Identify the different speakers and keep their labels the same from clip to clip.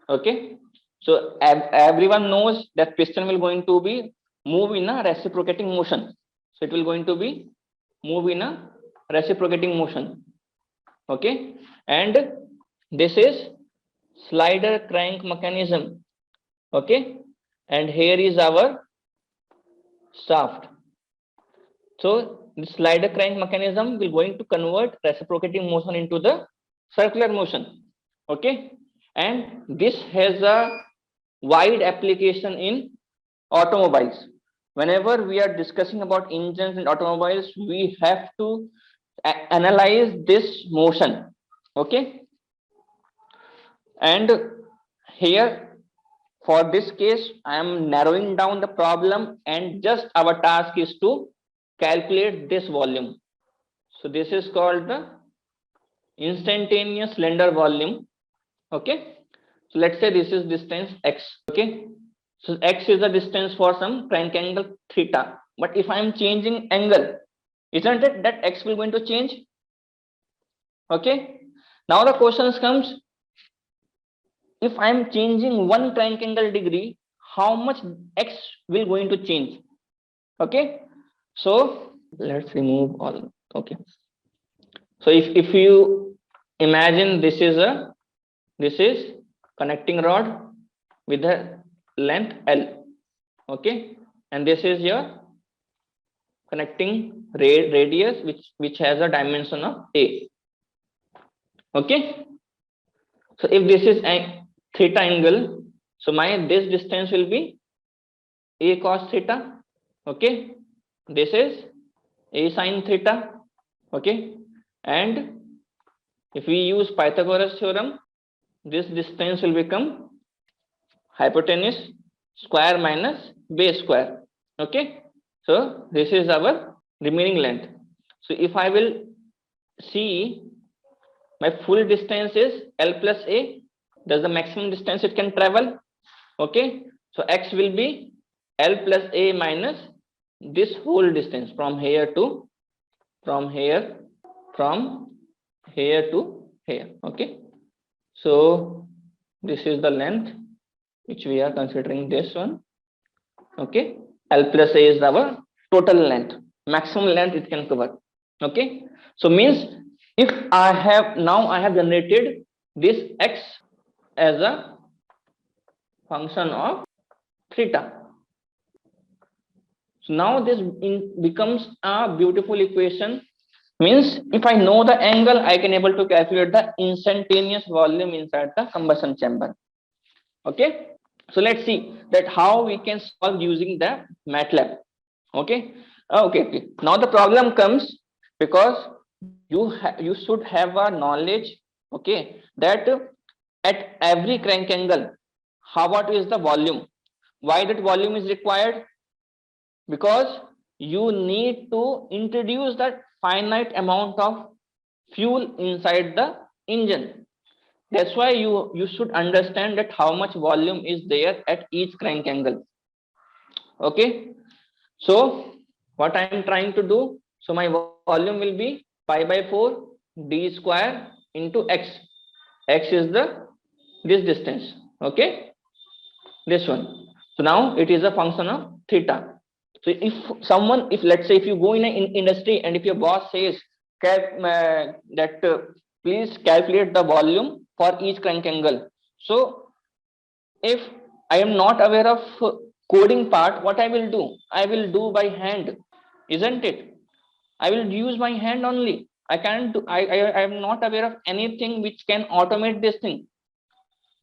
Speaker 1: Okay, so everyone knows that piston will going to be move in a reciprocating motion. So it will going to be move in a reciprocating motion. Okay, and this is slider crank mechanism. Okay, and here is our shaft. So the slider crank mechanism will going to convert reciprocating motion into the circular motion. Okay, and this has a wide application in automobiles. Whenever we are discussing about engines and automobiles, we have to analyze this motion. Okay, and here for this case I am narrowing down the problem, and just our task is to calculate this volume. So this is called the instantaneous cylinder volume. Okay, so let's say this is distance x. Okay, so x is the distance for some crank angle theta, but if I am changing angle, isn't it that x will going to change? Okay, now the question comes, if I am changing one crank angle degree, how much x will going to change? Okay, so let's remove all. Okay, so if you imagine this is connecting rod with a length L. Okay, and this is your connecting radius which has a dimension of A. Okay, so if this is a theta angle, so my this distance will be A cos theta. Okay, this is A sin theta. Okay, and if we use Pythagoras theorem, this distance will become hypotenuse square minus base square. Okay, so this is our remaining length. So if I will see, my full distance is L plus A. That's the maximum distance it can travel. Okay, so x will be L plus A minus this whole distance from here to here to here. Okay, so this is the length which we are considering, this one. Okay, L plus A is our total length, maximum length it can cover. Okay, so means if I have generated this x as a function of theta. So now this becomes a beautiful equation. Means if I know the angle, I can able to calculate the instantaneous volume inside the combustion chamber. Okay, so let's see that how we can solve using the Matlab. Okay, okay. Now the problem comes because you should have a knowledge. Okay, that at every crank angle, what is the volume? Why that volume is required? Because you need to introduce that finite amount of fuel inside the engine. That's why you should understand that how much volume is there at each crank angle. Okay, so what I am trying to do, so my volume will be pi by 4 d square into x. X is this distance. Okay, this one. So now it is a function of theta. So if let's say if you go in an industry and if your boss says please calculate the volume for each crank angle, so if I am not aware of coding part, what I will do? I will do by hand, isn't it? I will use my hand only. I can't do, I am not aware of anything which can automate this thing.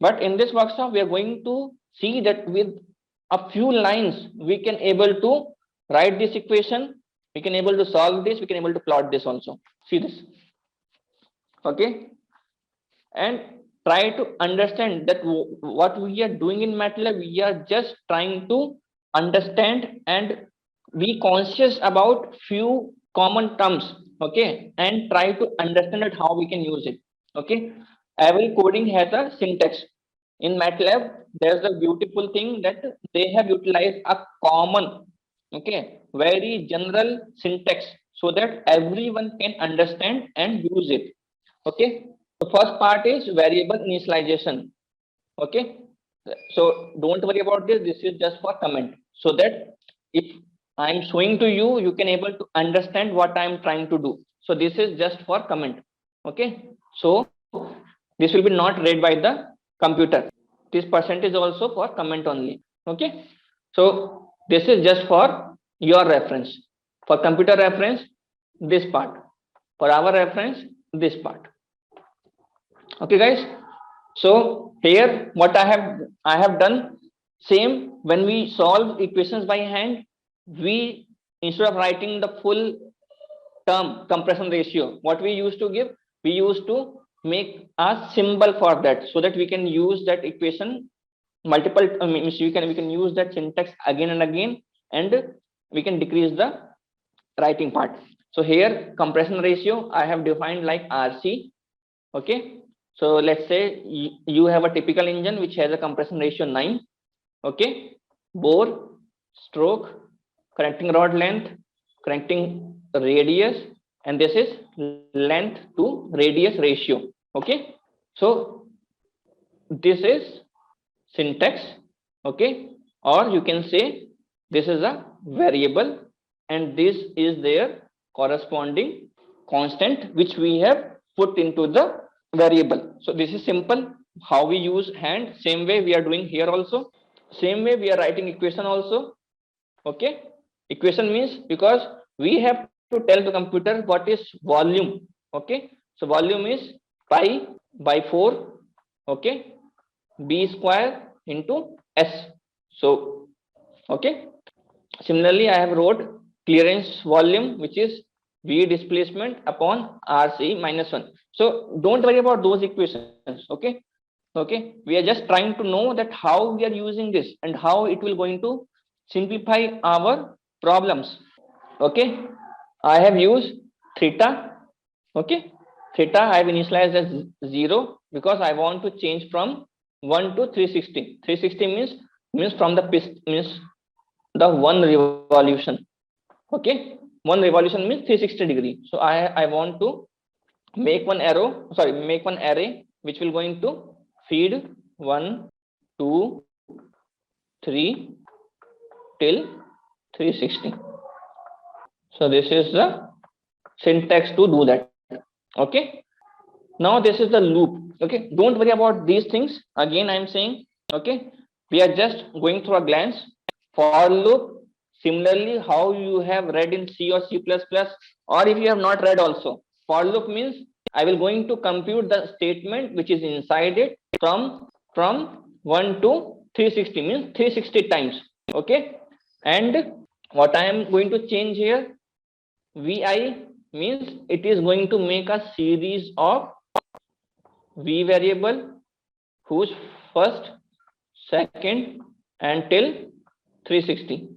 Speaker 1: But in this workshop, we are going to see that with a few lines, we can able to write this equation. We can able to solve this. We can able to plot this also. See this. Okay. And try to understand that what we are doing in Matlab, we are just trying to understand and be conscious about few common terms. Okay, and try to understand it how we can use it. Okay, every coding has a syntax. In Matlab, there's a beautiful thing that they have utilized a common, okay, very general syntax so that everyone can understand and use it. Okay, the first part is variable initialization. Okay, so don't worry about this. This is just for comment, so that if I'm showing to you, you can able to understand what I'm trying to do. So this is just for comment. Okay, so this will be not read by the computer. This percentage also for comment only. Okay, so this is just for your reference. For computer reference, this part. For our reference, this part. Okay, guys. So here what I have done, same when we solve equations by hand, we, instead of writing the full term compression ratio, what we used to give, we used to make a symbol for that, so that we can use that equation multiple, means we can use that syntax again and again, and we can decrease the writing part. So here compression ratio I have defined like RC. Okay, so let's say you have a typical engine which has a compression ratio 9. Okay, bore, stroke, connecting rod length, connecting radius, and this is length to radius ratio. Okay, so this is syntax. Okay, or you can say this is a variable, and this is their corresponding constant which we have put into the variable. So this is simple how we use hand. Same way we are doing here also, same way we are writing equation also. Okay, equation means, because we have to tell the computer what is volume. Okay, so volume is pi by 4. Okay, b square into s. So okay, similarly I have wrote clearance volume, which is v displacement upon rc minus 1. So don't worry about those equations. Okay, okay, we are just trying to know that how we are using this and how it will going to simplify our problems. Okay, I have used theta. Okay, theta I have initialized as 0, because I want to change from 1 to 360. 360 means from the means the one revolution. Okay, one revolution means 360 degree. So I want to make one arrow, sorry, make one array which will going to feed 1 2 3 till 360. So this is the syntax to do that. Okay, now this is the loop. Okay, don't worry about these things. Again I am saying, okay, we are just going through a glance. For loop, similarly how you have read in C or C++, or if you have not read also, for loop means I will going to compute the statement which is inside it from 1 to 360, means 360 times. Okay, and what I am going to change here, vi means it is going to make a series of v variable whose first, second, and till 360.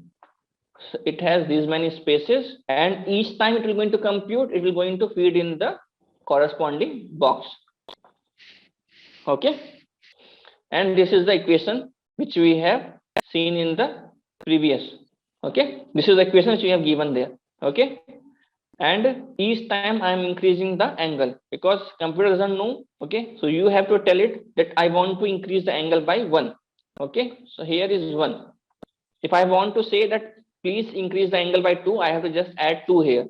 Speaker 1: So it has these many spaces, and each time it will going to compute, it will going to feed in the corresponding box. Okay, and this is the equation which we have seen in the previous. Okay, this is the equation which we have given there. Okay, and each time I am increasing the angle, because computer doesn't know. Okay, so you have to tell it that I want to increase the angle by 1. Okay, so here is 1. If I want to say that please increase the angle by 2, I have to just add 2 here.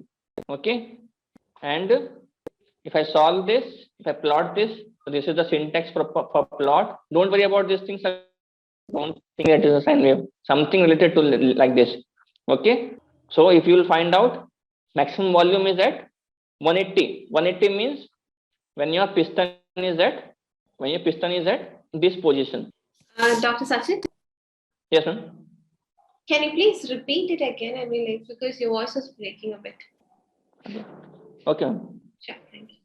Speaker 1: Okay, and if I solve this, if I plot this, so this is the syntax for plot. Don't worry about these things. Don't think that is a sine wave, something related to like this. Okay, so if you will find out, maximum volume is at 180. 180 means when your piston is at this position.
Speaker 2: Dr. Sachin,
Speaker 1: Yes, ma'am.
Speaker 2: can you please repeat it again? I mean, like, because your voice is breaking a bit.
Speaker 1: Okay.
Speaker 2: Sure, thank you.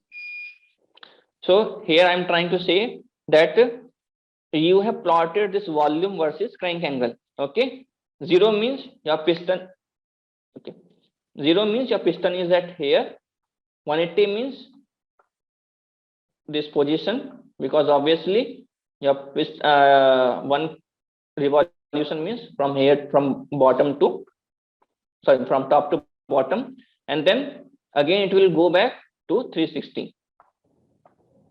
Speaker 1: So here I am trying to say that you have plotted this volume versus crank angle. Okay, 0 means your piston. Okay, 0 means your piston is at here. 180 means this position, because obviously your one revolution means from here, from bottom to, sorry, from top to bottom, and then again it will go back to 360.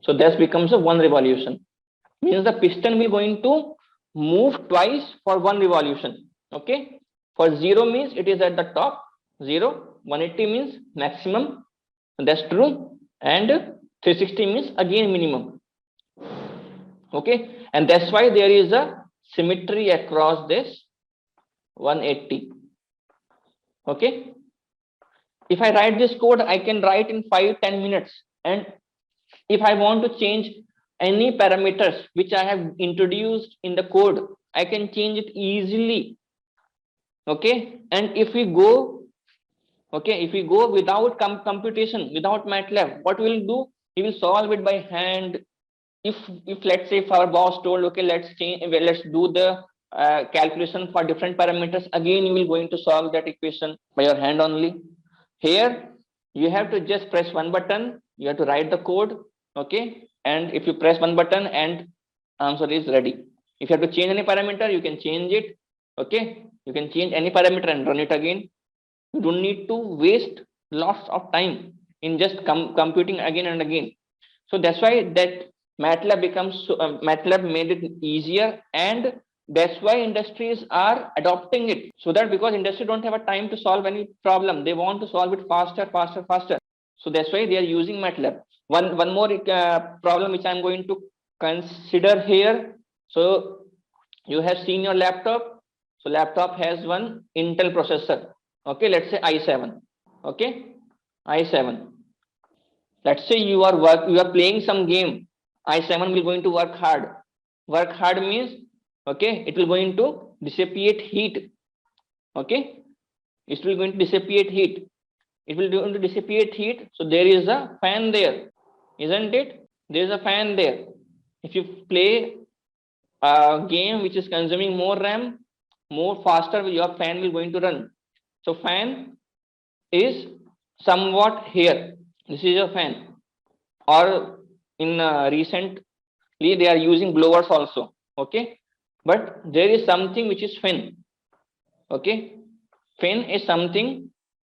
Speaker 1: So this becomes a one revolution. means the piston will going to move twice for one revolution. Okay, for 0 means it is at the top, 0, 180 means maximum, that's true, and 360 means again minimum. Okay, and that's why there is a symmetry across this 180. Okay, if I write this code, I can write in 5-10 minutes, and if I want to change any parameters which I have introduced in the code, I can change it easily. Okay, and if we go, okay, if we go without computation, without Matlab, what we'll do, we will solve it by hand. If let's say if our boss told, okay, let's change, let's do the calculation for different parameters, again you will going to solve that equation by your hand only. Here you have to just press one button, you have to write the code. Okay, and if you press one button and answer is ready. If you have to change any parameter, you can change it. Okay, you can change any parameter and run it again. You don't need to waste lots of time in just computing again and again. So that's why that Matlab becomes Matlab made it easier, and that's why industries are adopting it. So that because industry don't have a time to solve any problem, they want to solve it faster, faster, faster. So that's why they are using Matlab. One more problem which I'm going to consider here. So you have seen your laptop. So laptop has one Intel processor. Okay, let's say i7. Okay, i7. Let's say you are playing some game. i7 will going to work hard. Work hard means, okay, it will going to dissipate heat. Okay, it will going to dissipate heat. It will going to dissipate heat. So there is a fan there, isn't it? There is a fan there. If you play a game which is consuming more RAM, more faster your fan will going to run. So fan is somewhat here. This is your fan. Or in recently they are using blowers also. Okay, but there is something which is fin. Okay, fin is something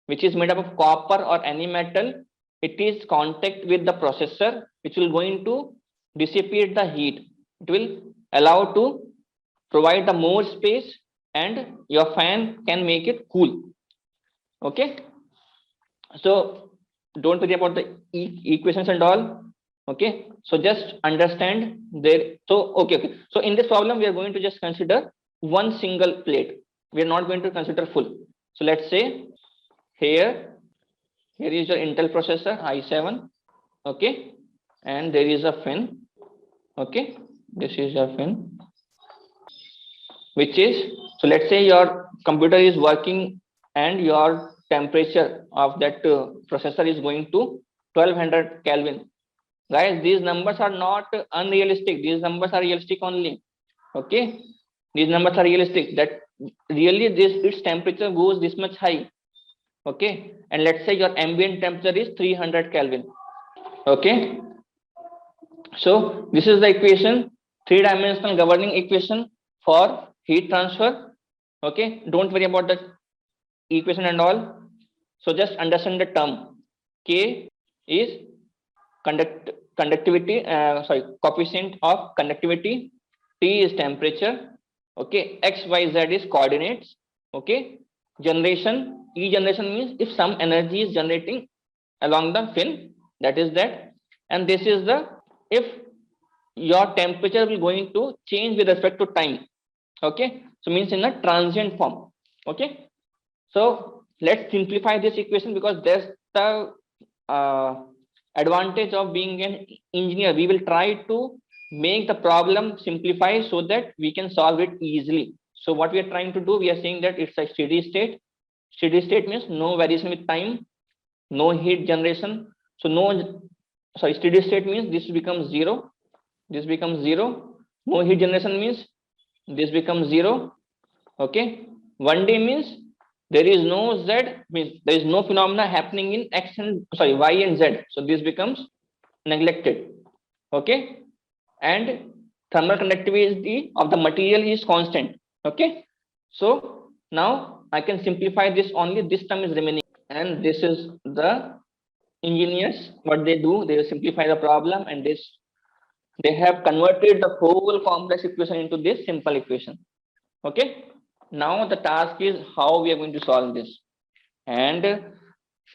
Speaker 1: which is made up of copper or any metal. It is contact with the processor, which will going to dissipate the heat. It will allow to provide the more space, and your fan can make it cool. Okay, so don't worry about the equations and all. Okay, so just understand there. So okay, so in this problem we are going to just consider one single plate. We are not going to consider full. So let's say here is your Intel processor i7. Okay, and there is a fin. Okay, this is your fin, which is, so let's say your computer is working and your temperature of that processor is going to 1200 Kelvin. Guys, these numbers are not unrealistic. These numbers are realistic only. Okay, these numbers are realistic. That really its temperature goes this much high. Okay, and let's say your ambient temperature is 300 Kelvin. Okay, so this is the equation, three-dimensional governing equation for heat transfer. Okay, don't worry about the equation and all. So just understand the term. K is conductivity, coefficient of conductivity. T is temperature. Okay, x, y, z is coordinates. Okay, generation, E generation means if some energy is generating along the fin, that is that, and this is the if your temperature will going to change with respect to time. Okay, so means in a transient form. Okay, so let's simplify this equation, because there's the advantage of being an engineer. We will try to make the problem simplify so that we can solve it easily. So what we are trying to do, we are saying that it's a steady state. Steady state means no variation with time, no heat generation. So steady state means this becomes zero, this becomes zero. No heat generation means this becomes zero. Okay, 1D means there is no z, means there is no phenomena happening in x and y and z, so this becomes neglected. Okay, and thermal conductivity of the material is constant. Okay, so now I can simplify this, only this term is remaining, and this is the engineers what they do, they simplify the problem, and this They have converted the whole complex equation into this simple equation. Okay. Now the task is how we are going to solve this. And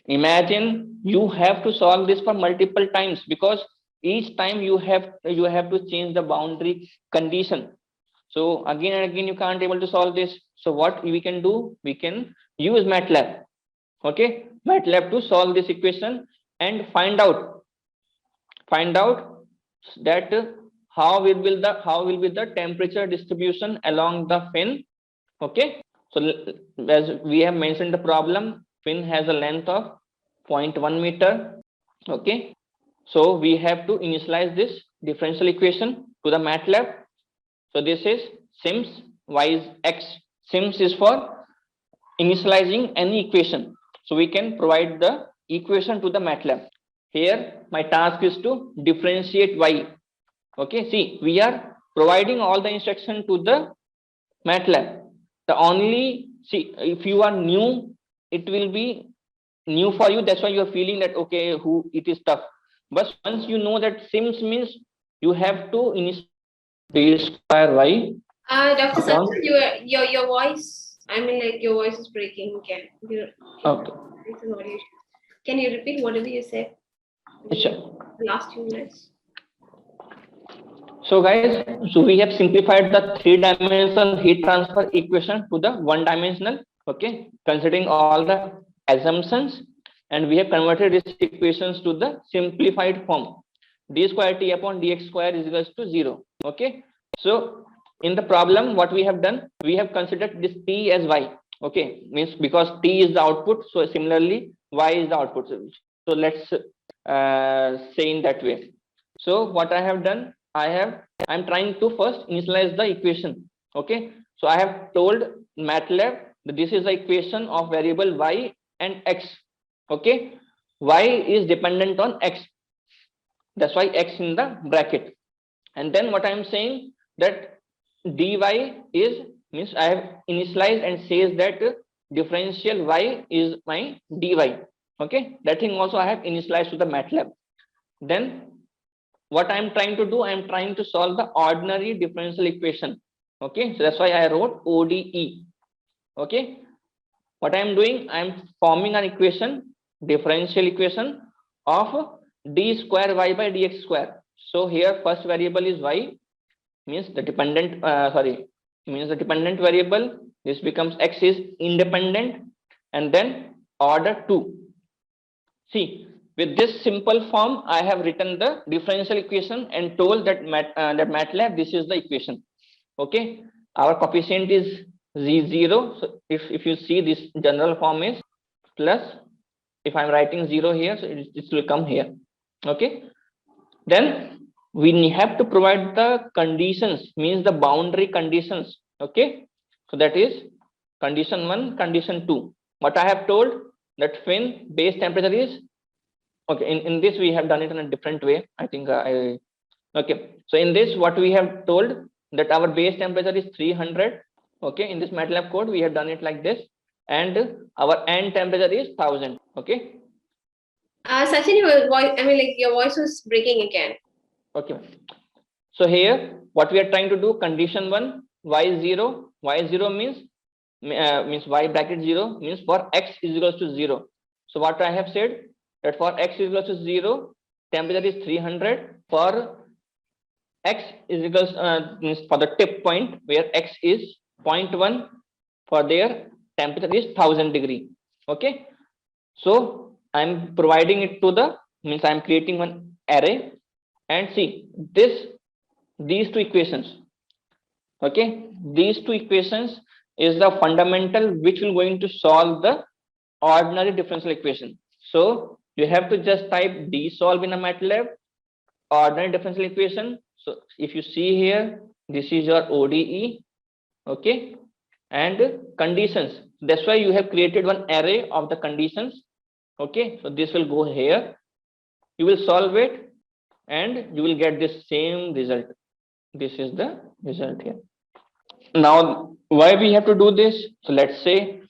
Speaker 1: imagine you have to solve this for multiple times, because each time you have to change the boundary condition. So again and again you can't able to solve this. So what we can do, we can use Matlab. Okay, Matlab to solve this equation and find out that how will be the temperature distribution along the fin. Okay, so as we have mentioned the problem, fin has a length of 0.1 meter. Okay, so we have to initialize this differential equation to the Matlab. So this is sims y is x. Sims is for initializing any equation. So we can provide the equation to the Matlab. Here my task is to differentiate y. Okay, see, we are providing all the instruction to the Matlab. The only, see, if you are new, it will be new for you. That's why you are feeling that okay, who it is tough. But once you know that sims means, you have to initialize d square y
Speaker 2: Dr.
Speaker 1: upon.
Speaker 2: Sanjay, your voice, I mean, like your voice is breaking again.
Speaker 1: Okay.
Speaker 2: It's an audio issue. Can you repeat whatever you said?
Speaker 1: Sure.
Speaker 2: The last 2 minutes.
Speaker 1: So guys, so we have simplified the three-dimensional heat transfer equation to the one-dimensional. Okay, considering all the assumptions, and we have converted these equations to the simplified form. D square t upon dx square is equals to 0. Okay, so in the problem, what we have done, we have considered this t as y. Okay, means because t is the output, so similarly y is the output. So let's say in that way. So what I have done, I'm trying to first initialize the equation. Okay, so I have told Matlab that this is the equation of variable y and x. Okay, y is dependent on x, that's why x in the bracket. And then what I'm saying, that dy is, means I have initialized and says that differential y is my dy. Okay, that thing also I have initialized to the Matlab. Then what I'm trying to do, I'm trying to solve the ordinary differential equation. Okay, so that's why I wrote ODE. Okay, what I'm doing, I'm forming an equation, differential equation of d square y by dx square. So here first variable is y, means the dependent means the dependent variable. This becomes x is independent, and then order 2. See, with this simple form, I have written the differential equation and told that Matlab, this is the equation. Okay, our coefficient is z0. So if you see, this general form is plus. If I'm writing 0 here, so it will come here. Okay, then we have to provide the conditions, means the boundary conditions. Okay, so that is condition 1, condition 2. What I have told, that fin base temperature is, okay, in this we have done it in a different way, I think. Okay, so in this what we have told, that our base temperature is 300. Okay, in this Matlab code we have done it like this, and our end temperature is 1000. Okay,
Speaker 2: Sachin, your voice, I mean, like your voice was breaking again.
Speaker 1: okay, so here what we are trying to do, condition 1, y0. Y0 means y bracket 0 means for x is equals to 0. So what I have said, that for x is equals to 0, temperature is 300. For x is equals means for the tip point where x is 0.1, for their temperature is 1000 degree. Okay, so I'm providing it to the, means I'm creating one array, and see these two equations. Okay, these two equations is the fundamental which will going to solve the ordinary differential equation. So you have to just type d solve in a Matlab, ordinary differential equation. So if you see here, this is your ODE. Okay, and conditions, that's why you have created one array of the conditions. Okay, so this will go here, you will solve it, and you will get this same result. This is the result here. Now why we have to do this? So let's say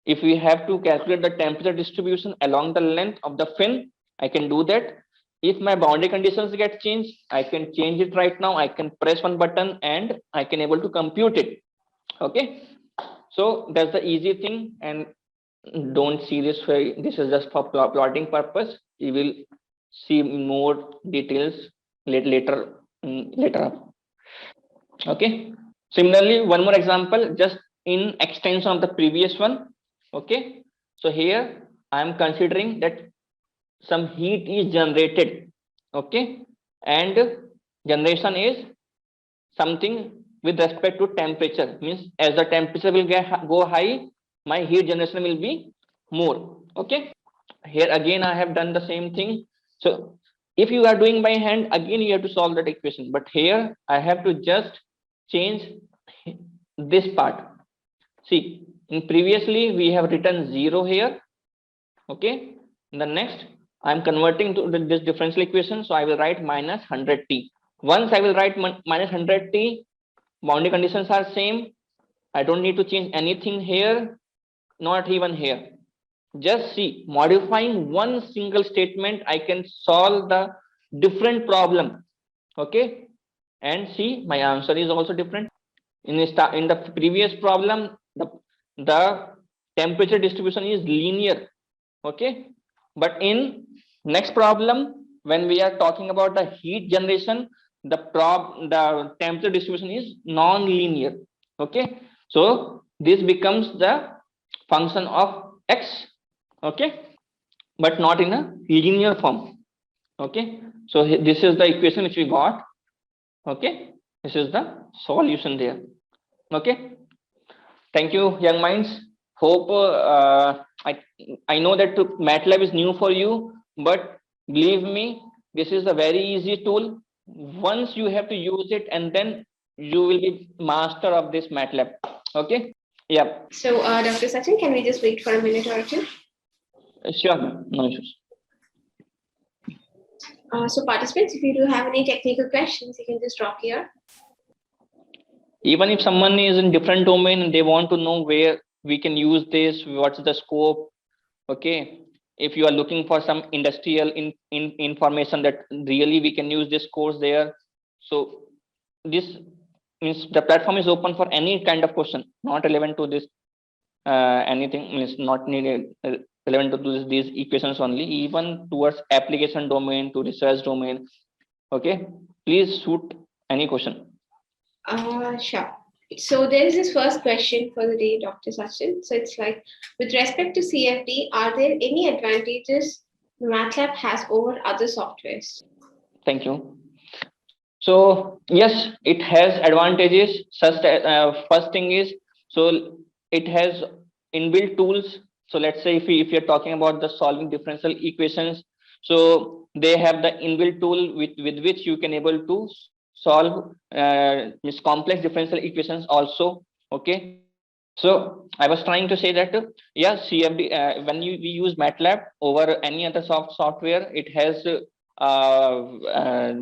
Speaker 1: if we have to calculate the temperature distribution along the length of the fin, I can do that. if my boundary conditions get changed, I can change it right now. I can press one button and I can able to compute it. Okay, so that's the easy thing, and don't see this way. This is just for plotting purpose. You will see more details later later up. Okay, similarly, one more example just in extension of the previous one. Okay, so here I am considering that some heat is generated. Okay, and generation is something with respect to temperature, means as the temperature will go high, my heat generation will be more. Okay, here again I have done the same thing. So if you are doing by hand, again you have to solve that equation, but here I have to just change this part. See, in previously we have written 0 here. Okay, in the next I am converting to this differential equation, so I will write minus 100t. Once I will write minus 100t, boundary conditions are same. I don't need to change anything here, not even here. Just see, modifying one single statement, I can solve the different problem. Okay, and see, my answer is also different. In the previous problem, the temperature distribution is linear. Okay, but in next problem, when we are talking about the heat generation, the temperature distribution is non-linear. Okay, so this becomes the function of x. Okay, but not in a linear form. Okay, so this is the equation which we got. Okay, this is the solution there. Okay, thank you, young minds. Hope I know that Matlab is new for you, but believe me, this is a very easy tool. Once you have to use it, and then you will be master of this Matlab. Okay, yeah.
Speaker 2: So, Dr. Sachin, can we just wait for a minute or two?
Speaker 1: Sure, no issues.
Speaker 2: So, participants, if you do have any technical questions, you can just drop here.
Speaker 1: Even if someone is in different domain and they want to know where we can use this, what's the scope. Okay, if you are looking for some industrial information that really we can use this course there, so this means the platform is open for any kind of question not relevant to this. Anything means not needed relevant to these equations only, even towards application domain, to research domain. Okay, please shoot any question.
Speaker 2: Sure. So there is this first question for the day, Dr. Sachin. So it's like, with respect to CFD, are there any advantages Matlab has over other softwares?
Speaker 1: Thank you. So yes, it has advantages. Such first thing is, so it has inbuilt tools. So let's say if you're talking about the solving differential equations, so they have the inbuilt tool with which you can able to solve this complex differential equations also. Okay, so I was trying to say that yeah, CFD when we use Matlab over any other software, it has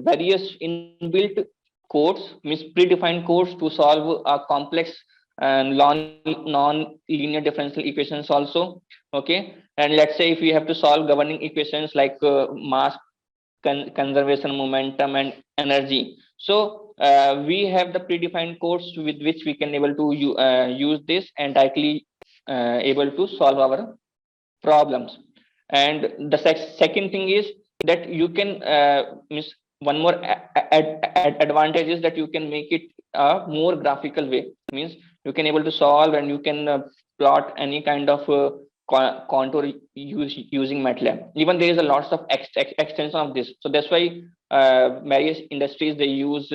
Speaker 1: various inbuilt codes, means predefined codes to solve a complex and non-linear differential equations also. Okay, and let's say if we have to solve governing equations like mass conservation, momentum, and energy, so we have the predefined codes with which we can able to use this and directly able to solve our problems. And the second thing is that you can miss one more advantage is that you can make it a more graphical way, means you can able to solve and you can plot any kind of contour using Matlab. Even there is a lots of extension of this, so that's why various industries they use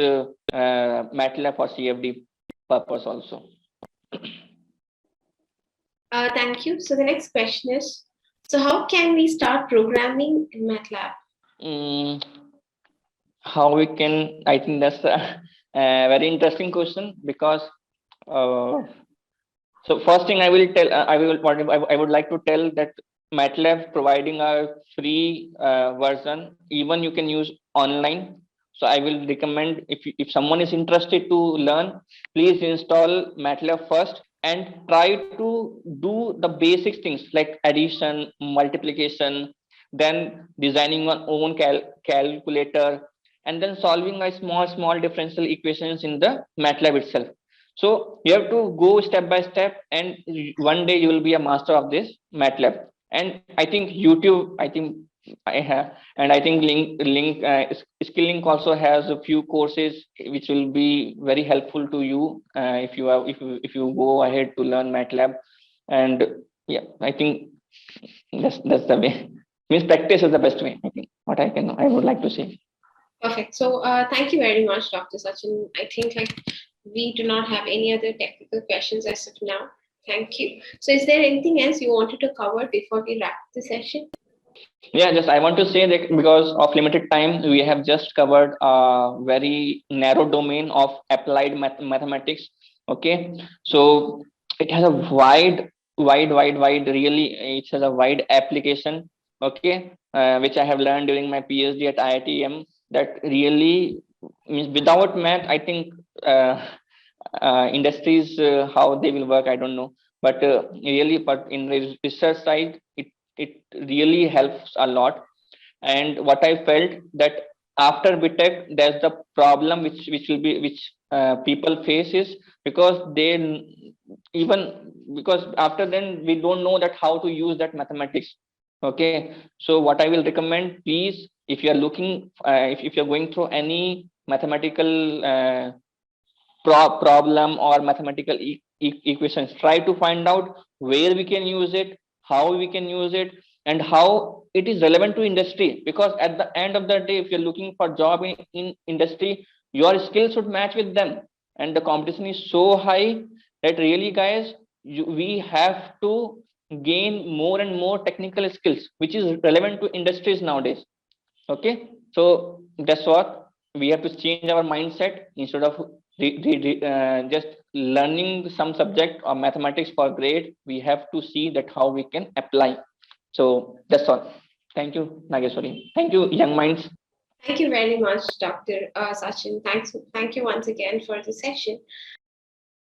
Speaker 1: Matlab for CFD purpose also.
Speaker 2: Thank you. So the next question is, so how can we start programming in Matlab?
Speaker 1: How we can, I think that's a very interesting question, because so first thing I will tell, I would like to tell that Matlab providing a free version, even you can use online. So I will recommend, if someone is interested to learn, please install Matlab first and try to do the basic things like addition, multiplication, then designing your own calculator, and then solving a small differential equations in the MATLAB itself. So you have to go step by step, and one day you will be a master of this MATLAB. And I think YouTube, I think I have, and I think Skill-Lync also has a few courses which will be very helpful to you if you have if you go ahead to learn MATLAB. And yeah, I think that's the way. Means practice is the best way. I think what I would like to say.
Speaker 2: Perfect. So thank you very much, Dr. Sachin. I think like we do not have any other technical questions as of now. Thank you. So is there anything else you wanted to cover before we wrap the session?
Speaker 1: Yeah, just I want to say that because of limited time, we have just covered a very narrow domain of applied mathematics. Okay, so it has a wide, really, it has a wide application. Okay, which I have learned during my PhD at IITM, that really means without math, I think industries how they will work, I don't know, but really, but in the research side, it really helps a lot. And what I felt that after BTech, there's the problem which will be which people face is because they even because after then we don't know that how to use that mathematics. Okay, so what I will recommend, please, if you are looking if you're going through any mathematical problem or mathematical equations, try to find out where we can use it, how we can use it, and how it is relevant to industry. Because at the end of the day, if you're looking for job in industry, your skills should match with them, and the competition is so high that really, guys, we have to gain more and more technical skills which is relevant to industries nowadays. Okay, so that's what we have to change our mindset. Instead of just learning some subject or mathematics for grade, we have to see that how we can apply. So that's all. Thank you, Nageshwari. Thank you, young minds.
Speaker 2: Thank you very much, Dr. Sachin. Thank you once again for the session.